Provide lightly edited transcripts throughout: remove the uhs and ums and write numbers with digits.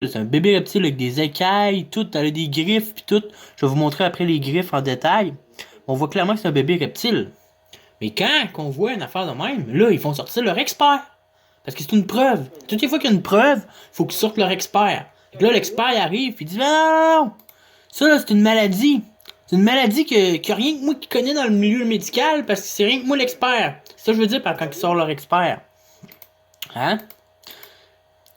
C'est un bébé reptile avec des écailles, tout, elle a des griffes pis tout. Je vais vous montrer après les griffes en détail. On voit clairement que c'est un bébé reptile. Mais quand on voit une affaire de même, là, ils font sortir leur expert. Parce que c'est une preuve. Toutes les fois qu'il y a une preuve, faut qu'ils sortent leur expert. Et là, l'expert il arrive, il dit non! Ça là, c'est une maladie. C'est une maladie que rien que moi qui connais dans le milieu médical, parce que c'est rien que moi l'expert. C'est ça que je veux dire par quand ils sortent leur expert. Hein?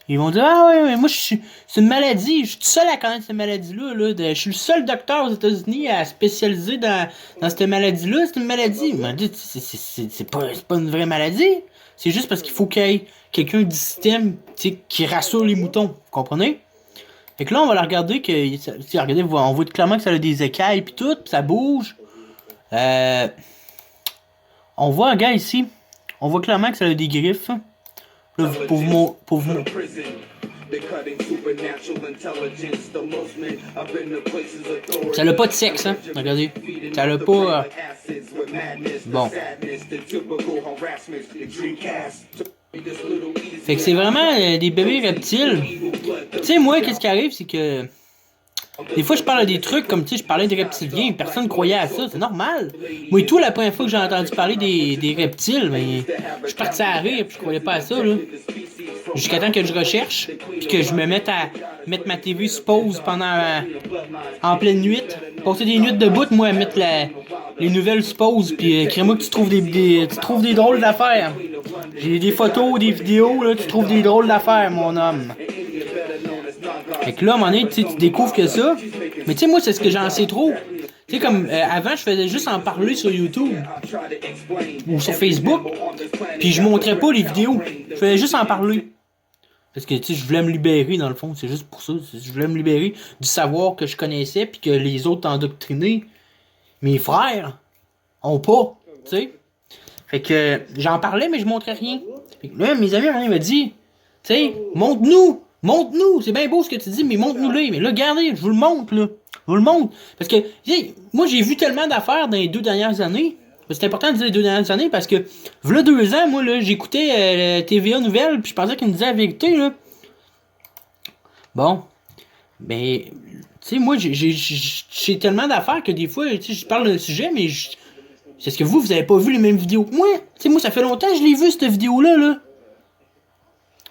Ils vont dire ah ouais, mais moi c'est une maladie, je suis tout seul à connaître cette maladie-là. Je suis le seul docteur aux États-Unis à spécialiser dans cette maladie-là. C'est une maladie. Il m'a dit c'est pas une vraie maladie. C'est juste parce qu'il faut qu'il y ait quelqu'un du système qui rassure les moutons. Vous comprenez? Fait que là, on va la regarder que. Regardez, on voit clairement que ça a des écailles pis tout, pis ça bouge. On voit un gars ici. On voit clairement que ça a des griffes. Là, pour vous. Ça n'a pas de sexe, hein? Regardez. Ça n'a pas. Bon. Fait que c'est vraiment des bébés reptiles. Tu sais, moi, qu'est-ce qui arrive, c'est que. Des fois, je parle des trucs comme, tu sais, je parlais des reptiliens, personne croyait à ça, c'est normal. Moi et tout, la première fois que j'ai entendu parler des reptiles, mais je suis parti à rire, puis je croyais pas à ça, là. Jusqu'à temps que je recherche, puis que je me mette à mettre ma TV sur pause pendant, en pleine nuit. Passer des nuits debout, moi, à mettre les nouvelles sur pause, puis crée-moi que tu trouves tu trouves des drôles d'affaires. J'ai des photos, des vidéos, là, tu trouves des drôles d'affaires, mon homme. Fait que là, à un moment donné, tu découvres que ça. Mais tu sais, moi, c'est ce que j'en sais trop. Tu sais, comme avant, je faisais juste en parler sur YouTube ou sur Facebook. Puis je montrais pas les vidéos. Je faisais juste en parler. Parce que, tu sais, je voulais me libérer, dans le fond. C'est juste pour ça. Je voulais me libérer du savoir que je connaissais puis que les autres endoctrinés, mes frères, ont pas. Tu sais. Fait que j'en parlais, mais je montrais rien. Fait que là, mes amis, ils m'ont dit, tu sais, montre-nous! Montre-nous! C'est bien beau ce que tu dis, mais montre-nous-les. Mais là, regardez, je vous le montre, là. Je vous le montre. Parce que, moi, j'ai vu tellement d'affaires dans les 2 dernières années. C'est important de dire les 2 dernières années parce que, voilà 2 ans, moi, là, j'écoutais TVA Nouvelles, puis je pensais qu'ils me disaient la vérité, là. Bon. Ben, tu sais, moi, j'ai tellement d'affaires que des fois, tu sais, je parle d'un sujet, mais c'est ce que vous avez pas vu les mêmes vidéos que moi. Tu sais, moi, ça fait longtemps que je l'ai vu, cette vidéo-là, là.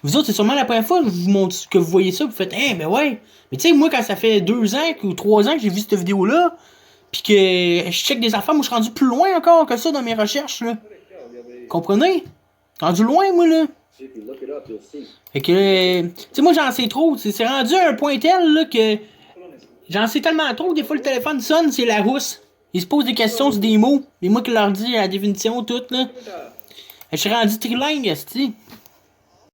Vous autres, c'est sûrement la première fois que je vous montre que vous voyez ça, vous faites, hein, ben ouais. Mais tu sais, moi, quand ça fait 2 ans ou 3 ans que j'ai vu cette vidéo-là, pis que je check des affaires, moi, je suis rendu plus loin encore que ça dans mes recherches, là. Comprenez? Rendu loin, moi, là. Fait que, tu sais, moi, j'en sais trop. C'est rendu à un point tel, là, que j'en sais tellement trop que des fois, le téléphone sonne, c'est la rousse. Ils se posent des questions sur des mots. Et moi qui leur dis la définition, toute, là. Je suis rendu trilingue, esti.